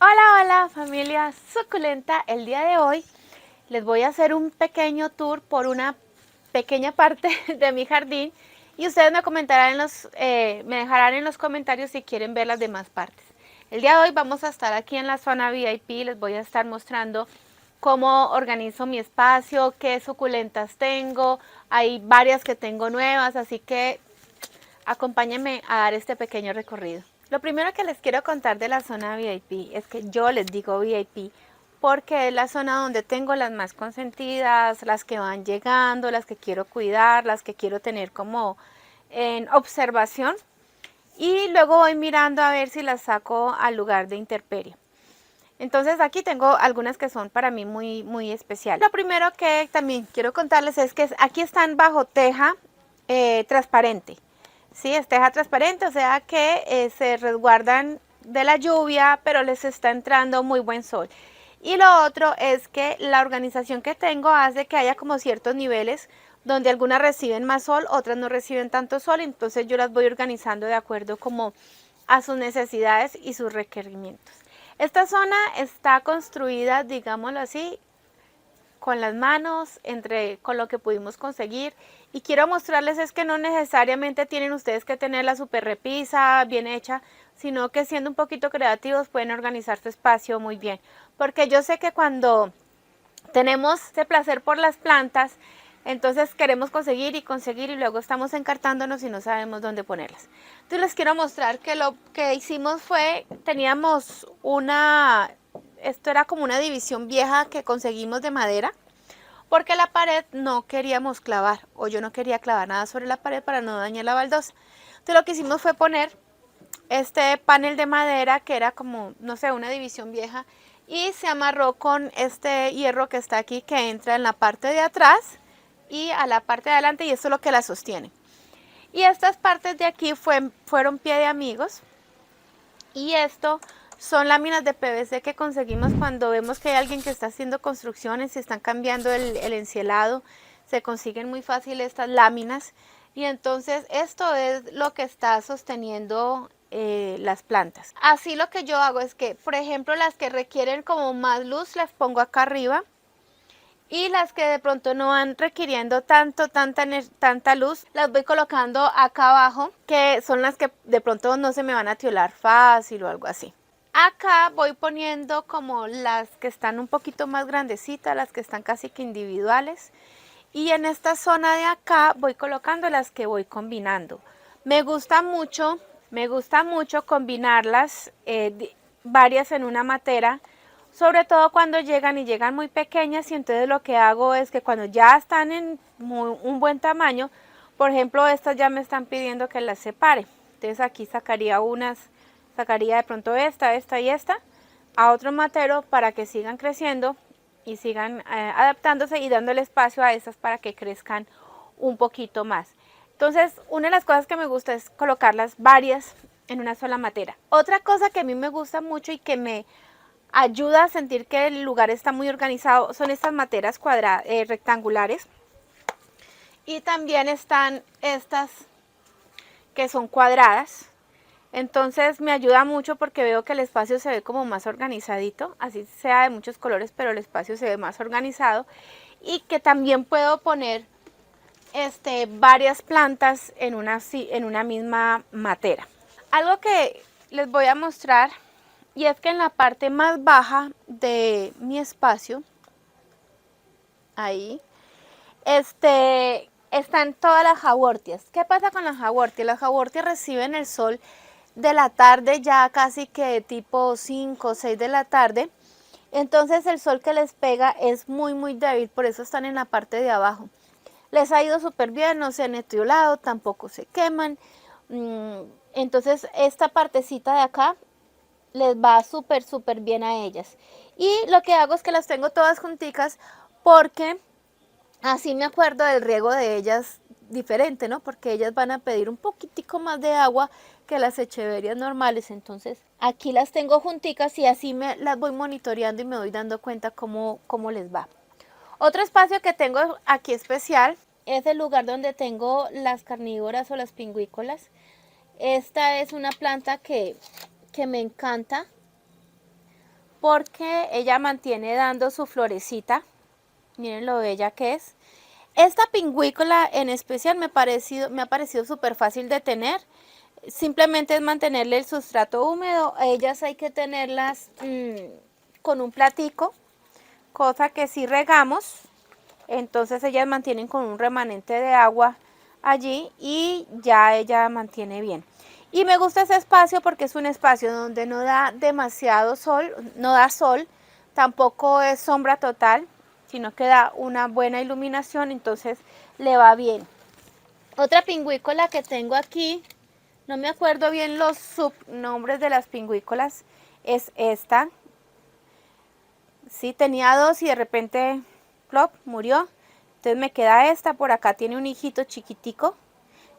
Hola, hola familia suculenta. El día de hoy les voy a hacer un pequeño tour por una pequeña parte de mi jardín y ustedes me comentarán me dejarán en los comentarios si quieren ver las demás partes. El día de hoy vamos a estar aquí en la zona VIP, les voy a estar mostrando cómo organizo mi espacio, qué suculentas tengo, hay varias que tengo nuevas, así que acompáñenme a dar este pequeño recorrido. Lo primero que les quiero contar de la zona VIP es que yo les digo VIP porque es la zona donde tengo las más consentidas, las que van llegando, las que quiero cuidar, las que quiero tener como en observación y luego voy mirando a ver si las saco al lugar de intemperie. Entonces aquí tengo algunas que son para mí muy especiales. Lo primero que también quiero contarles es que aquí están bajo teja transparente. Sí, es teja transparente, o sea que se resguardan de la lluvia, pero les está entrando muy buen sol. Y lo otro es que la organización que tengo hace que haya como ciertos niveles donde algunas reciben más sol, otras no reciben tanto sol, entonces yo las voy organizando de acuerdo como a sus necesidades y sus requerimientos. Esta zona está construida, digámoslo así, con las manos, con lo que pudimos conseguir. Y quiero mostrarles es que no necesariamente tienen ustedes que tener la super repisa bien hecha, sino que siendo un poquito creativos pueden organizar su espacio muy bien. Porque yo sé que cuando tenemos ese placer por las plantas, entonces queremos conseguir y luego estamos encartándonos y no sabemos dónde ponerlas. Entonces les quiero mostrar que lo que hicimos fue, teníamos esto era como una división vieja que conseguimos de madera, porque la pared no queríamos clavar, o yo no quería clavar nada sobre la pared para no dañar la baldosa. Entonces lo que hicimos fue poner este panel de madera que era como, no sé, una división vieja y se amarró con este hierro que está aquí que entra en la parte de atrás y a la parte de adelante y esto es lo que la sostiene. Y estas partes de aquí fueron pie de amigos y esto son láminas de PVC que conseguimos cuando vemos que hay alguien que está haciendo construcciones y están cambiando el encielado. Se consiguen muy fácil estas láminas y entonces esto es lo que está sosteniendo las plantas. Así lo que yo hago es que, por ejemplo, las que requieren como más luz las pongo acá arriba y las que de pronto no van requiriendo tanta luz, las voy colocando acá abajo, que son las que de pronto no se me van a tiolar fácil o algo así. Acá voy poniendo como las que están un poquito más grandecitas, las que están casi que individuales. Y en esta zona de acá voy colocando las que voy combinando. Me gusta mucho combinarlas varias en una matera, sobre todo cuando llegan muy pequeñas y entonces lo que hago es que cuando ya están en un buen tamaño, por ejemplo estas ya me están pidiendo que las separe. Entonces aquí sacaría de pronto esta y esta a otro matero para que sigan creciendo y sigan adaptándose y dándole espacio a esas para que crezcan un poquito más. Entonces, una de las cosas que me gusta es colocarlas varias en una sola matera. Otra cosa que a mí me gusta mucho y que me ayuda a sentir que el lugar está muy organizado son estas materas rectangulares. Y también están estas que son cuadradas. Entonces me ayuda mucho porque veo que el espacio se ve como más organizadito, así sea de muchos colores, pero el espacio se ve más organizado y que también puedo poner varias plantas en una misma matera. Algo que les voy a mostrar y es que en la parte más baja de mi espacio, ahí, están todas las jawortias. ¿Qué pasa con las jawortias? Las jawortias reciben el sol de la tarde, ya casi que tipo 5 o 6 de la tarde. Entonces el sol que les pega es muy débil, por eso están en la parte de abajo. Les ha ido súper bien, no se han etiolado, tampoco se queman. Entonces esta partecita de acá les va súper bien a ellas. Y lo que hago es que las tengo todas junticas porque así me acuerdo del riego de ellas diferente, ¿no? Porque ellas van a pedir un poquitico más de agua que las echeverias normales. Entonces aquí las tengo junticas y así las voy monitoreando y me voy dando cuenta cómo les va. Otro espacio que tengo aquí especial es el lugar donde tengo las carnívoras o las pingüícolas. Esta es una planta que me encanta porque ella mantiene dando su florecita. Miren lo bella que es. Esta pingüícola en especial me ha parecido súper fácil de tener. Simplemente es mantenerle el sustrato húmedo. A ellas hay que tenerlas con un platico, cosa que si regamos, entonces ellas mantienen con un remanente de agua allí y ya ella mantiene bien. Y me gusta ese espacio porque es un espacio donde no da demasiado sol, no da sol, tampoco es sombra total, sino que da una buena iluminación, entonces le va bien. Otra pingüícola que tengo aquí, no me acuerdo bien los subnombres de las pingüícolas, es esta. Sí, tenía dos y de repente, plop, murió. Entonces me queda esta, por acá tiene un hijito chiquitico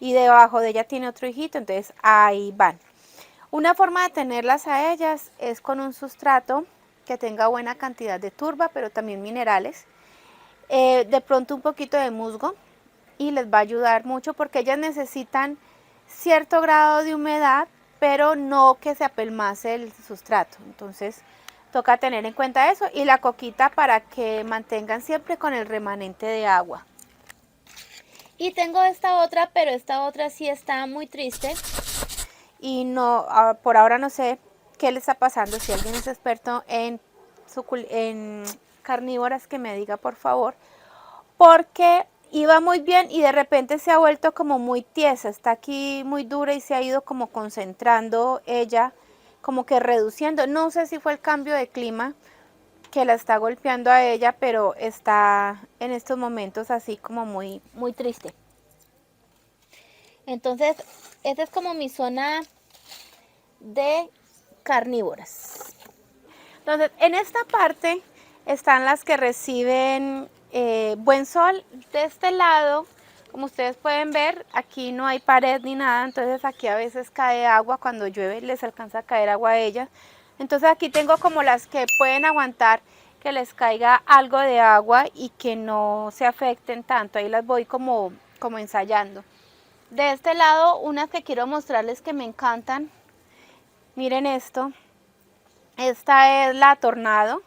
y debajo de ella tiene otro hijito, entonces ahí van. Una forma de tenerlas a ellas es con un sustrato que tenga buena cantidad de turba, pero también minerales. De pronto un poquito de musgo y les va a ayudar mucho porque ellas necesitan cierto grado de humedad, pero no que se apelmace el sustrato. Entonces toca tener en cuenta eso y la coquita para que mantengan siempre con el remanente de agua. Y tengo esta otra, pero esta otra sí está muy triste y no, por ahora no sé qué le está pasando. Si alguien es experto en carnívoras, que me diga por favor, porque iba muy bien y de repente se ha vuelto como muy tiesa, está aquí muy dura y se ha ido como concentrando ella, como que reduciendo. No sé si fue el cambio de clima que la está golpeando a ella, pero está en estos momentos así como muy, muy triste. Entonces, esta es como mi zona de carnívoras. Entonces, en esta parte están las que reciben buen sol. De este lado, como ustedes pueden ver, aquí no hay pared ni nada, entonces aquí a veces cae agua, cuando llueve les alcanza a caer agua a ellas. Entonces aquí tengo como las que pueden aguantar que les caiga algo de agua y que no se afecten tanto. Ahí las voy como ensayando. De este lado, unas que quiero mostrarles que me encantan. Miren esto. Esta es la Tornado,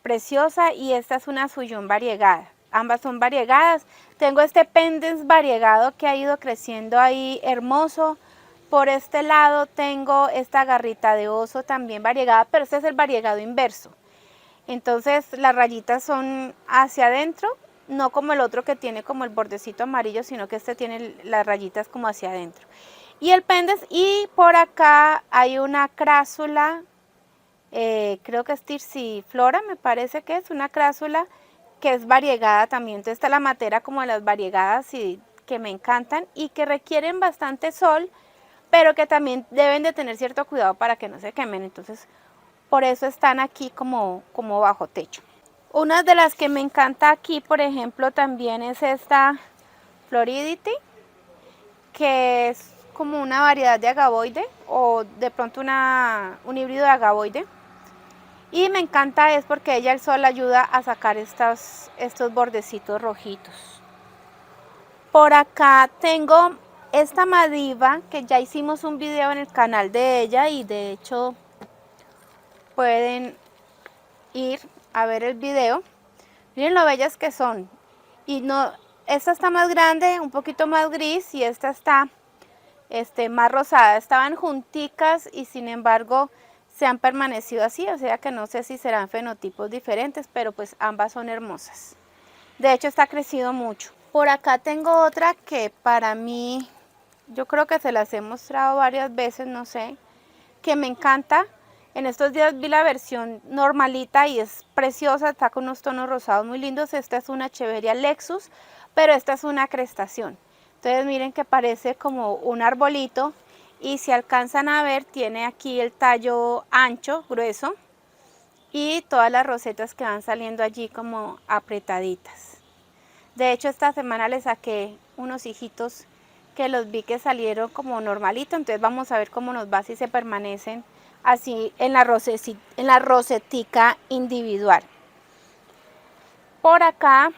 preciosa, y esta es una Suyón variegada. Ambas son variegadas. Tengo este Pendens variegado que ha ido creciendo ahí hermoso. Por este lado tengo esta Garrita de Oso también variegada, pero este es el variegado inverso. Entonces las rayitas son hacia adentro, no como el otro que tiene como el bordecito amarillo, sino que este tiene las rayitas como hacia adentro. Y el pendes, y por acá hay una crásula, creo que es Tirsiflora, me parece que es una crásula que es variegada también. Entonces está la matera como de las variegadas y que me encantan y que requieren bastante sol, pero que también deben de tener cierto cuidado para que no se quemen. Entonces por eso están aquí como bajo techo. Una de las que me encanta aquí, por ejemplo, también es esta Floridity, que es como una variedad de agavoide o de pronto un híbrido de agavoide. Y me encanta es porque ella el sol ayuda a sacar estos bordecitos rojitos. Por acá tengo esta Madiva, que ya hicimos un video en el canal de ella y de hecho pueden ir a ver el video. Miren lo bellas que son. Y no, esta está más grande, un poquito más gris, y esta está más rosada. Estaban junticas y sin embargo se han permanecido así, o sea que no sé si serán fenotipos diferentes, pero pues ambas son hermosas. De hecho está crecido mucho. Por acá tengo otra que para mí, yo creo que se las he mostrado varias veces, no sé, que me encanta. En estos días vi la versión normalita y es preciosa, está con unos tonos rosados muy lindos. Esta es una Echeveria Lexus, pero esta es una crestación. Entonces miren que parece como un arbolito y si alcanzan a ver tiene aquí el tallo ancho, grueso, y todas las rosetas que van saliendo allí como apretaditas. De hecho esta semana le saqué unos hijitos que los vi que salieron como normalito, entonces vamos a ver cómo nos va si se permanecen así en la rosetica individual. Por acá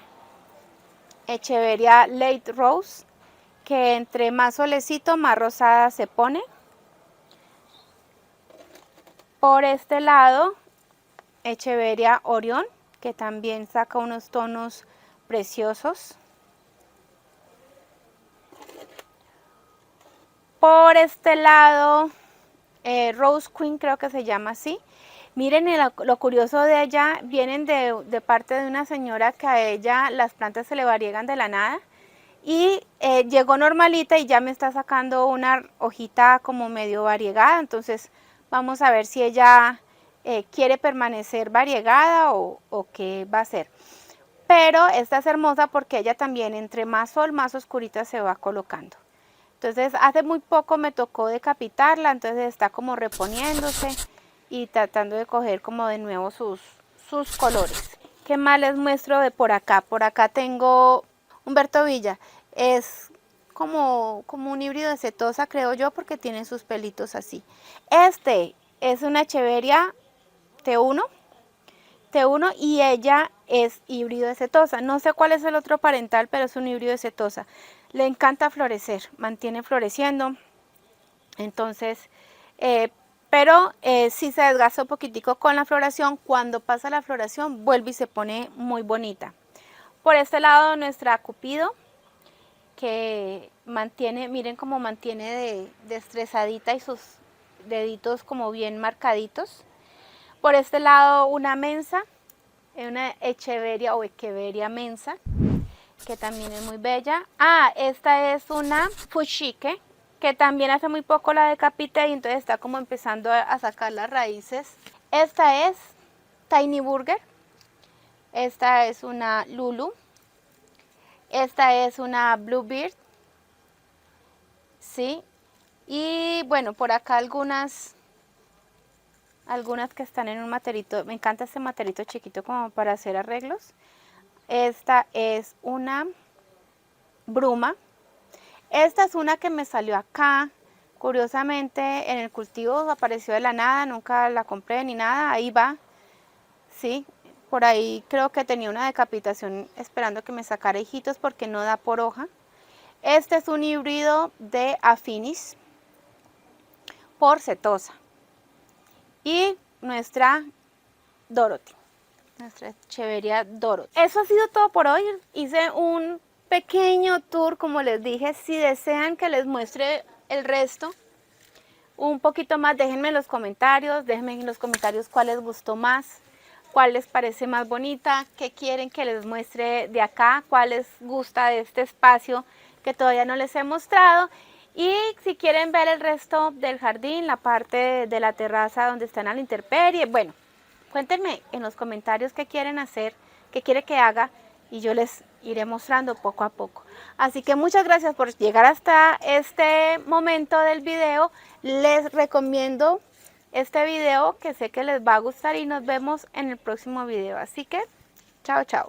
Echeveria Late Rose, que entre más solecito más rosada se pone. Por este lado, Echeveria Orión, que también saca unos tonos preciosos. Por este lado, Rose Queen, creo que se llama así. Miren lo curioso de ella, vienen de parte de una señora que a ella las plantas se le variegan de la nada. Y llegó normalita y ya me está sacando una hojita como medio variegada. Entonces vamos a ver si ella quiere permanecer variegada o qué va a hacer. Pero esta es hermosa porque ella también entre más sol, más oscurita se va colocando. Entonces hace muy poco me tocó decapitarla, entonces está como reponiéndose y tratando de coger como de nuevo sus colores. ¿Qué más les muestro de por acá? Por acá tengo Humberto Villa. Es como un híbrido de setosa, creo yo, porque tiene sus pelitos así. Este es una Echeveria T1 y ella es híbrido de setosa. No sé cuál es el otro parental, pero es un híbrido de setosa. Le encanta florecer, mantiene floreciendo. Entonces, pero si se desgasta un poquitico con la floración, cuando pasa la floración vuelve y se pone muy bonita. Por este lado nuestra Cupido, que mantiene, miren cómo mantiene destresadita y sus deditos como bien marcaditos. Por este lado una mensa, una Echeveria o Echeveria mensa, que también es muy bella. Esta es una Fushike, que también hace muy poco la decapité y entonces está como empezando a sacar las raíces. Esta es Tiny Burger. Esta es una Lulu. Esta es una Bluebird. Sí. Y bueno, por acá algunas que están en un materito. Me encanta este materito chiquito como para hacer arreglos. Esta es una Bruma. Esta es una que me salió acá, curiosamente en el cultivo apareció de la nada, nunca la compré ni nada, ahí va, sí, por ahí creo que tenía una decapitación esperando que me sacara hijitos porque no da por hoja. Este es un híbrido de Affinis por setosa. Y nuestra Dorothy, nuestra Echeveria Dorothy. Eso ha sido todo por hoy, hice un pequeño tour, como les dije. Si desean que les muestre el resto un poquito más, déjenme en los comentarios, cuál les gustó más, cuál les parece más bonita, qué quieren que les muestre de acá, cuál les gusta de este espacio que todavía no les he mostrado. Y si quieren ver el resto del jardín, la parte de la terraza donde están a la intemperie, bueno, cuéntenme en los comentarios qué quieren hacer, qué quiere que haga y yo les iré mostrando poco a poco. Así que muchas gracias por llegar hasta este momento del video. Les recomiendo este video que sé que les va a gustar y nos vemos en el próximo video. Así que, chao, chao.